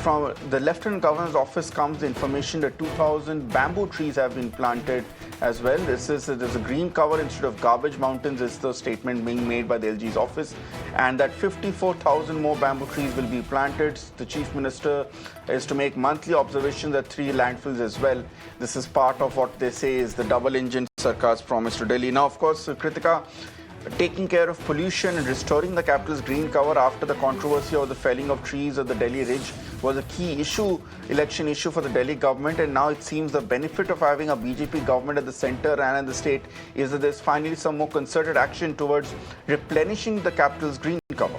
from the Lieutenant Governor's office comes the information that 2,000 bamboo trees have been planted as well. There's a green cover instead of garbage mountains is the statement being made by the LG's office, and that 54,000 more bamboo trees will be planted. The Chief Minister is to make monthly observations at 3 landfills as well. This is part of what they say is the double-engine Sarkar's promise to Delhi. Now, of course, Kritika, taking care of pollution and restoring the capital's green cover after the controversy of the felling of trees at the Delhi Ridge was a key election issue for the Delhi government, and now it seems the benefit of having a BJP government at the centre and in the state is that there's finally some more concerted action towards replenishing the capital's green cover.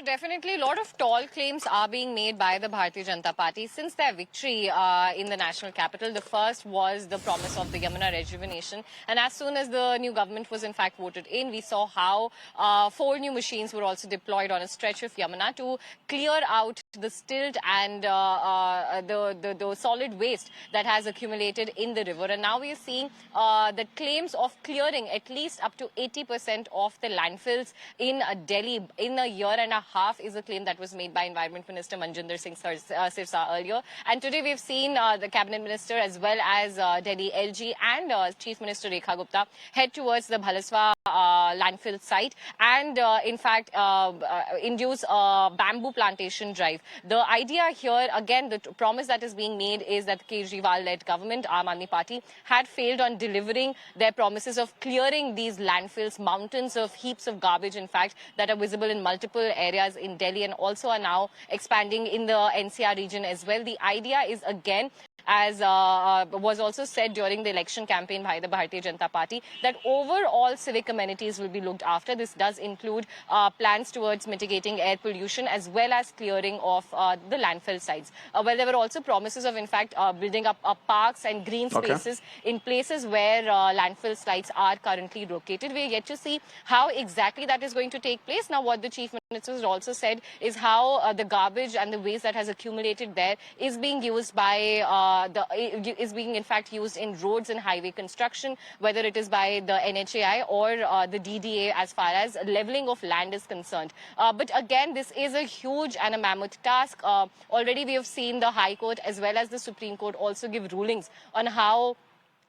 Definitely, a lot of tall claims are being made by the Bharatiya Janata Party since their victory in the national capital. The first was the promise of the Yamuna rejuvenation, and as soon as the new government was in fact voted in, we saw how 4 new machines were also deployed on a stretch of Yamuna to clear out the silt and the solid waste that has accumulated in the river. And now we are seeing the claims of clearing at least up to 80% of the landfills in Delhi in a year and a half is a claim that was made by Environment Minister Manjinder Singh Sirsa earlier. And today we've seen the Cabinet Minister as well as Delhi LG and Chief Minister Rekha Gupta head towards the Bhalaswa landfill site and in fact induce a bamboo plantation drive. The idea here, again, the promise that is being made is that the Kejriwal-led government, Aam Aadmi Party, had failed on delivering their promises of clearing these landfills, mountains of heaps of garbage, in fact, that are visible in multiple areas in Delhi and also are now expanding in the NCR region as well. The idea is, again, as was also said during the election campaign by the Bharatiya Janata Party, that overall civic amenities will be looked after. This does include plans towards mitigating air pollution as well as clearing of the landfill sites. Well, there were also promises of, in fact, building up parks and green spaces in places where landfill sites are currently located. We are yet to see how exactly that is going to take place. Now, what the Chief Minister has also said is how the garbage and the waste that has accumulated there is being used by is being in fact used in roads and highway construction, whether it is by the NHAI or the DDA as far as levelling of land is concerned. But again, this is a huge and a mammoth task. Already we have seen the High Court as well as the Supreme Court also give rulings on how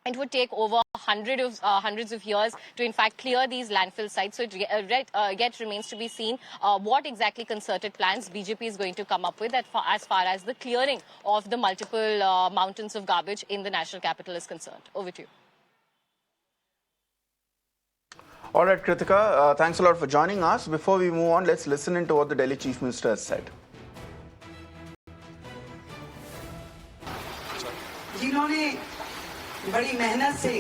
it would take over hundreds of years to, in fact, clear these landfill sites. So it yet remains to be seen what exactly concerted plans BJP is going to come up with as far as the clearing of the multiple mountains of garbage in the national capital is concerned. Over to you. All right, Kritika, thanks a lot for joining us. Before we move on, let's listen into what the Delhi Chief Minister has said. बड़ी मेहनत से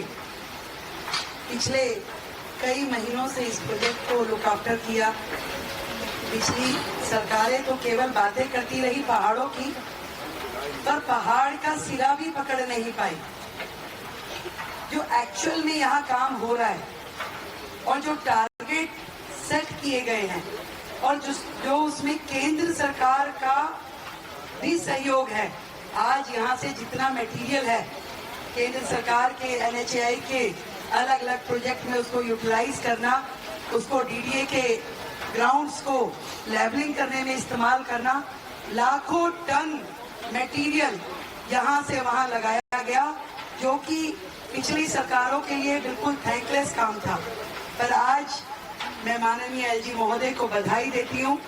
पिछले कई महीनों से इस project को look after किया। पिछली सरकारें तो केवल बातें करती रही पहाड़ों की, पर पहाड़ का सिरा भी पकड़ नहीं पाई। जो एक्चुअल में यहाँ काम हो रहा है और जो टारगेट सेट किए गए हैं और जो उसमें केंद्र सरकार का भी सहयोग है, आज यहाँ से जितना मटेरियल है केंद्र सरकार के NHAI के अलग अलग प्रोजेक्ट में उसको यूटिलाइज करना, उसको DDA के ग्राउंड्स को लेवलिंग करने में इस्तेमाल करना, लाखों टन मटेरियल यहाँ से वहाँ लगाया गया, जो कि पिछली सरकारों के लिए बिल्कुल थैंकलेस काम था। पर आज मैं माननीय LG महोदय को बधाई देती हूँ।